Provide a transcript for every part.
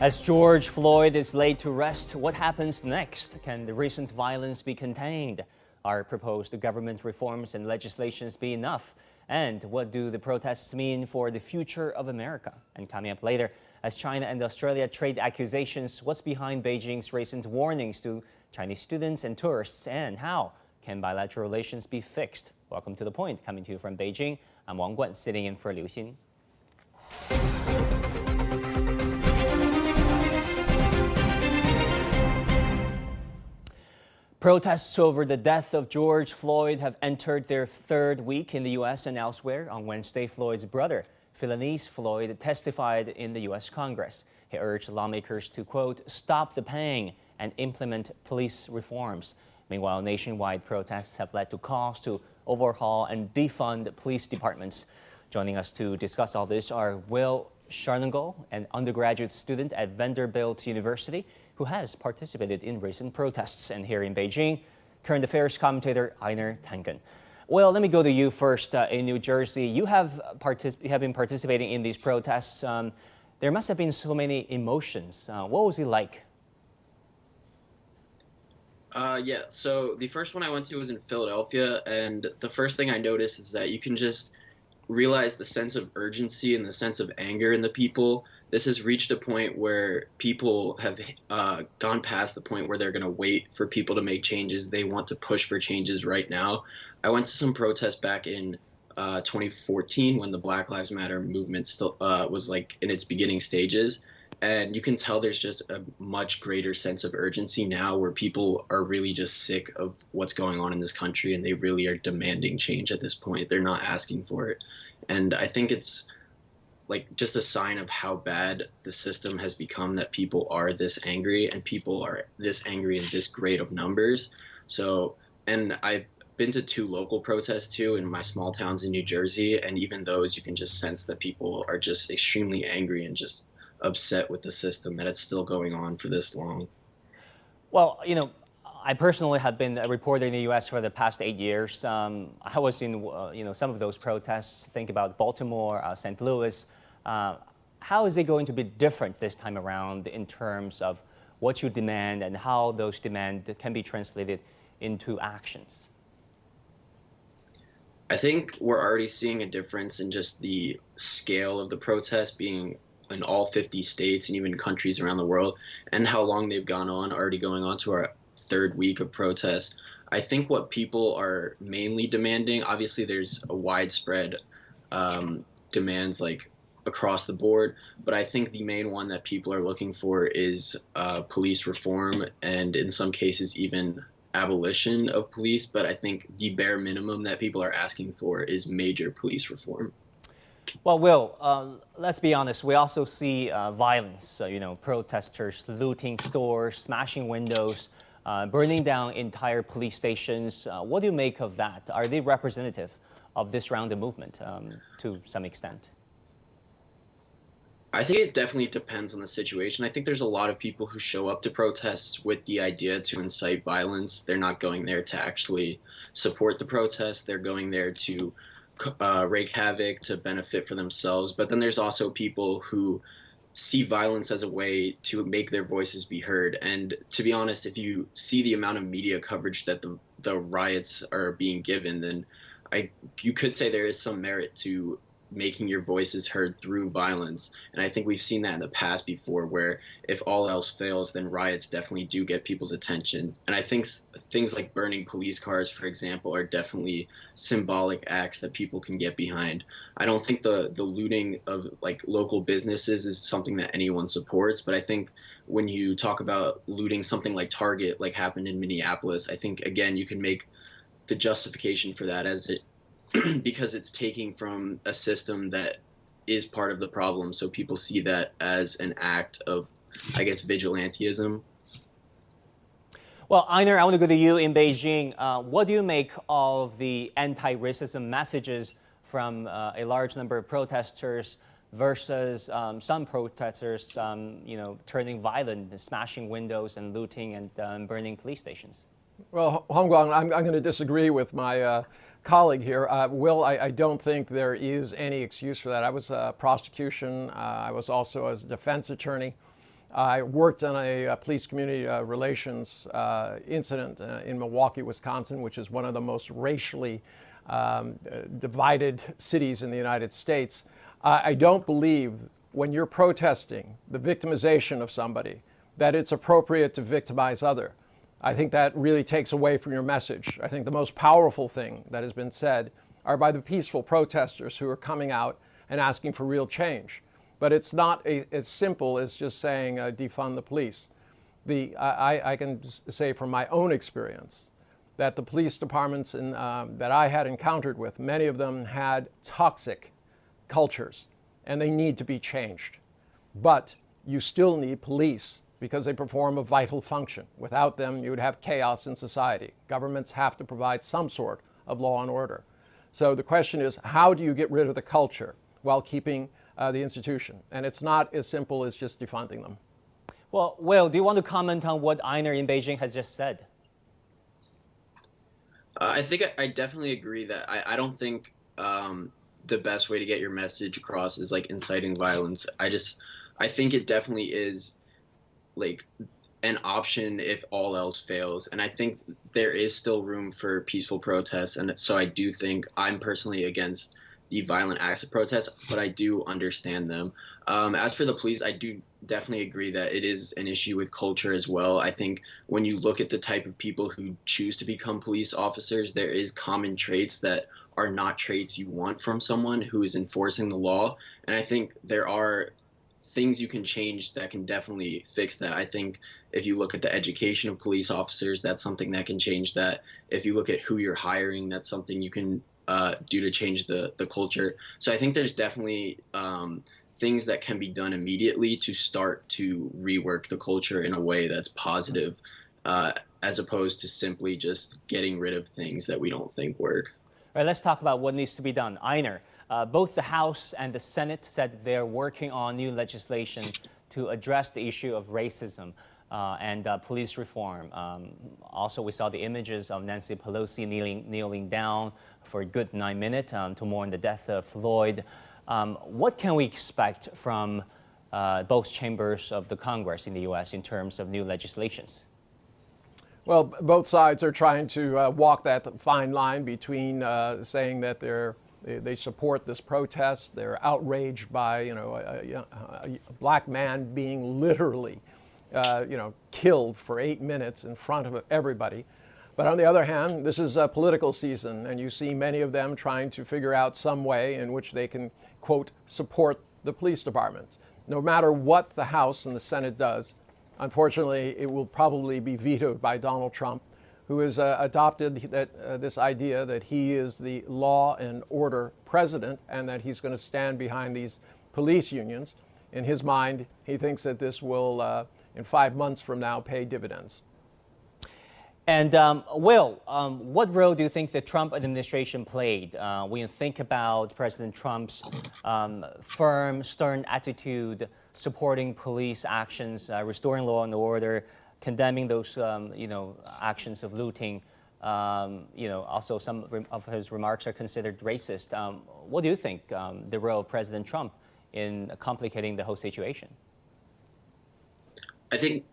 As George Floyd is laid to rest, what happens next? Can the recent violence be contained? Are proposed government reforms and legislations be enough? And what do the protests mean for the future of America? And coming up later, as China and Australia trade accusations, what's behind Beijing's recent warnings to Chinese students and tourists? And how can bilateral relations be fixed? Welcome to The Point, coming to you from Beijing. I'm Wang Guan, sitting in for Liu Xin. Protests over the death of George Floyd have entered their third week in the U.S. and elsewhere. On Wednesday, Floyd's brother, Philanese Floyd, testified in the U.S. Congress. He urged lawmakers to, quote, stop the pain and implement police reforms. Meanwhile, nationwide protests have led to calls to overhaul and defund police departments. Joining us to discuss all this are Will Sharnagol, an undergraduate student at Vanderbilt University, who has participated in recent protests, and here in Beijing, current affairs commentator Einer Tangen. Well, let me go to you first. In New Jersey, you have been participating in these protests. There must have been so many emotions. What was it like? Yeah, so the first one I went to was in Philadelphia, and the first thing I noticed is that you can just realize the sense of urgency and the sense of anger in the people. This has reached a point where people have gone past the point where they're going to wait for people to make changes. They want to push for changes right now. I went to some protests back in 2014 when the Black Lives Matter movement still was like in its beginning stages. And you can tell there's just a much greater sense of urgency now where people are really just sick of what's going on in this country, and they really are demanding change at this point. They're not asking for it. And I think it's like just a sign of how bad the system has become that people are this angry, and people are this angry in this great of numbers. So, and I've been to 2 local protests too in my small towns in New Jersey, and even those you can just sense that people are just extremely angry and just upset with the system that it's still going on for this long. Well, you know, I personally have been a reporter in the U.S. for the past 8 years. I was in, some of those protests. Think about Baltimore, St. Louis. How is it going to be different this time around in terms of what you demand and how those demands can be translated into actions? I think we're already seeing a difference in just the scale of the protest being in all 50 states and even countries around the world, and how long they've gone on, already going on to our third week of protests. I think what people are mainly demanding, obviously there's a widespread demands like across the board, but I think the main one that people are looking for is police reform, and in some cases even abolition of police. But I think the bare minimum that people are asking for is major police reform. Well, Will, let's be honest. We also see violence, protesters looting stores, smashing windows, burning down entire police stations. What do you make of that? Are they representative of this round of movement to some extent? I think it definitely depends on the situation. I think there's a lot of people who show up to protests with the idea to incite violence. They're not going there to actually support the protest. They're going there to wreak havoc, to benefit for themselves. But then there's also people who see violence as a way to make their voices be heard. And to be honest, if you see the amount of media coverage that the riots are being given, then you could say there is some merit to making your voices heard through violence. And I think we've seen that in the past before, where if all else fails, then riots definitely do get people's attention. And I think things like burning police cars, for example, are definitely symbolic acts that people can get behind. I don't think the looting of like local businesses is something that anyone supports, but I think when you talk about looting something like Target, like happened in Minneapolis, I think again you can make the justification for that as it because it's taking from a system that is part of the problem. So people see that as an act of, I guess, vigilantism. Well, Einer, I want to go to you in Beijing. What do you make of the anti-racism messages from a large number of protesters versus some protesters, turning violent, smashing windows and looting and burning police stations? Well, Hong Guang, I'm going to disagree with my colleague here. Will, I don't think there is any excuse for that. I was a prosecution. I was also a defense attorney. I worked on a police community relations incident in Milwaukee, Wisconsin, which is one of the most racially divided cities in the United States. I don't believe when you're protesting the victimization of somebody that it's appropriate to victimize other. I think that really takes away from your message. I think the most powerful thing that has been said are by the peaceful protesters who are coming out and asking for real change. But it's not as simple as just saying defund the police. I can say from my own experience that the police departments that I had encountered with, many of them had toxic cultures, and they need to be changed. But you still need police because they perform a vital function. Without them, you would have chaos in society. Governments have to provide some sort of law and order. So the question is, how do you get rid of the culture while keeping the institution? And it's not as simple as just defunding them. Well, Will, do you want to comment on what Einar in Beijing has just said? I think I definitely agree that I don't think the best way to get your message across is like inciting violence. I think it definitely is like an option if all else fails. And I think there is still room for peaceful protests. And so I do think I'm personally against the violent acts of protest, but I do understand them. As for the police, I do definitely agree that it is an issue with culture as well. I think when you look at the type of people who choose to become police officers, there is common traits that are not traits you want from someone who is enforcing the law. And I think there are things you can change that can definitely fix that. I think if you look at the education of police officers, that's something that can change that. If you look at who you're hiring, that's something you can do to change the culture. So I think there's definitely things that can be done immediately to start to rework the culture in a way that's positive, as opposed to simply just getting rid of things that we don't think work. All right, let's talk about what needs to be done. Einar, both the House and the Senate said they're working on new legislation to address the issue of racism and police reform. Also, we saw the images of Nancy Pelosi kneeling down for a good 9 minutes to mourn the death of Floyd. What can we expect from both chambers of the Congress in the U.S. in terms of new legislations? Well, both sides are trying to walk that fine line between saying that they support this protest. They're outraged by a black man being literally killed for 8 minutes in front of everybody. But on the other hand, this is a political season, and you see many of them trying to figure out some way in which they can, quote, support the police departments. No matter what the House and the Senate does, unfortunately, it will probably be vetoed by Donald Trump, who has adopted this idea that he is the law and order president and that he's going to stand behind these police unions. In his mind, he thinks that this will, in 5 months from now, pay dividends. And Will, what role do you think the Trump administration played when you think about President Trump's firm, stern attitude, supporting police actions, restoring law and order, condemning those actions of looting? Also some of his remarks are considered racist. What do you think the role of President Trump in complicating the whole situation? I think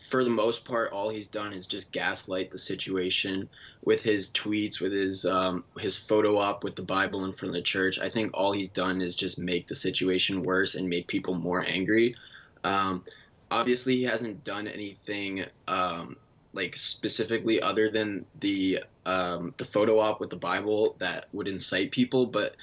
for the most part, all he's done is just gaslight the situation with his tweets, with his photo op with the Bible in front of the church. I think all he's done is just make the situation worse and make people more angry. Obviously, he hasn't done anything like specifically other than the photo op with the Bible that would incite people. But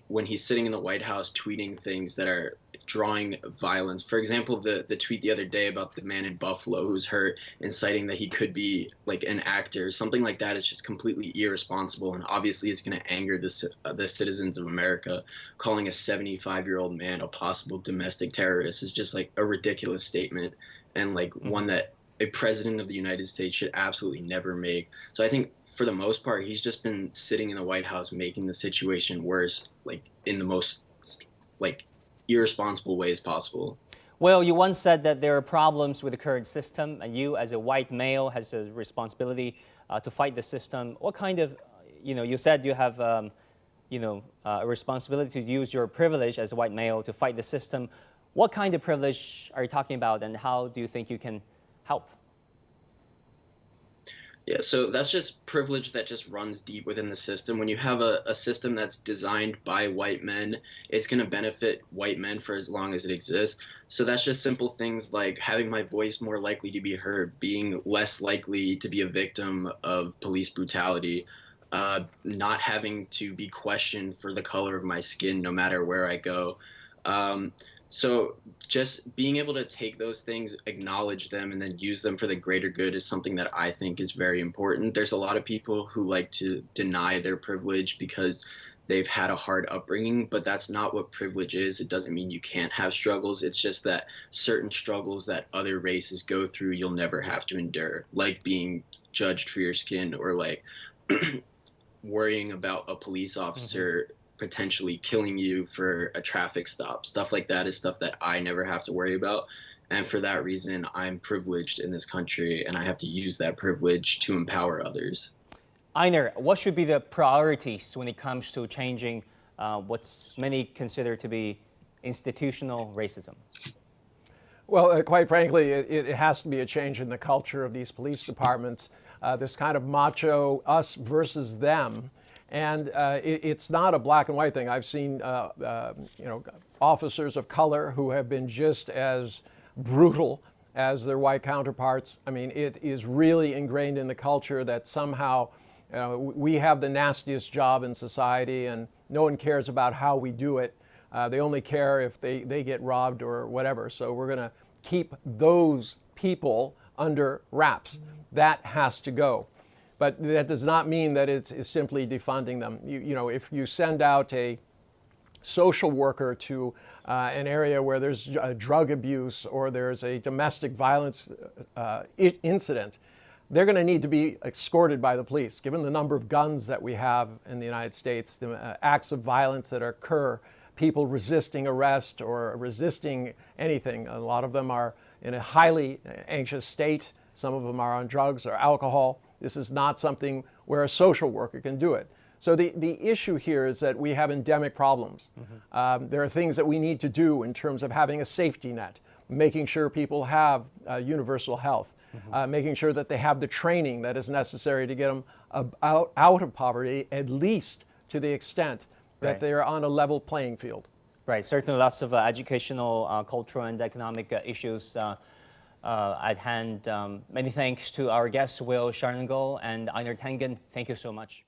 when he's sitting in the White House tweeting things that are drawing violence, for example, the tweet the other day about the man in Buffalo who's hurt, inciting that he could be like an actor, something like that is just completely irresponsible, and obviously is going to anger the citizens of America. Calling a 75-year-old man a possible domestic terrorist is just like a ridiculous statement, and like one that a president of the United States should absolutely never make. So I think for the most part, he's just been sitting in the White House making the situation worse, like in the most like irresponsible ways possible. Well, you once said that there are problems with the current system, and you as a white male has a responsibility to fight the system. What kind of, you said you have, a responsibility to use your privilege as a white male to fight the system. What kind of privilege are you talking about, and how do you think you can help? Yeah, so that's just privilege that just runs deep within the system. When you have a system that's designed by white men, it's going to benefit white men for as long as it exists. So that's just simple things like having my voice more likely to be heard, being less likely to be a victim of police brutality, not having to be questioned for the color of my skin no matter where I go. So just being able to take those things, acknowledge them, and then use them for the greater good is something that I think is very important. There's a lot of people who like to deny their privilege because they've had a hard upbringing, but that's not what privilege is. It doesn't mean you can't have struggles. It's just that certain struggles that other races go through, you'll never have to endure, like being judged for your skin, or like worrying about a police officer potentially killing you for a traffic stop. Stuff like that is stuff that I never have to worry about. And for that reason, I'm privileged in this country, and I have to use that privilege to empower others. Einar, what should be the priorities when it comes to changing what's many consider to be institutional racism? Well, quite frankly, it has to be a change in the culture of these police departments, this kind of macho us versus them. And it's not a black and white thing. I've seen officers of color who have been just as brutal as their white counterparts. I mean, it is really ingrained in the culture that somehow we have the nastiest job in society, and no one cares about how we do it. They only care if they get robbed or whatever. So we're going to keep those people under wraps. That has to go. But that does not mean that it's simply defunding them. You know, if you send out a social worker to an area where there's drug abuse or there's a domestic violence incident, they're going to need to be escorted by the police. Given the number of guns that we have in the United States, the acts of violence that occur, people resisting arrest or resisting anything, a lot of them are in a highly anxious state. Some of them are on drugs or alcohol. This is not something where a social worker can do it. So the issue here is that we have endemic problems. There are things that we need to do in terms of having a safety net, making sure people have universal health, making sure that they have the training that is necessary to get them out of poverty, at least to the extent that they are on a level playing field. Right, certainly lots of educational, cultural, and economic issues at hand. Many thanks to our guests, Will Sharnagol and Einar Tengen. Thank you so much.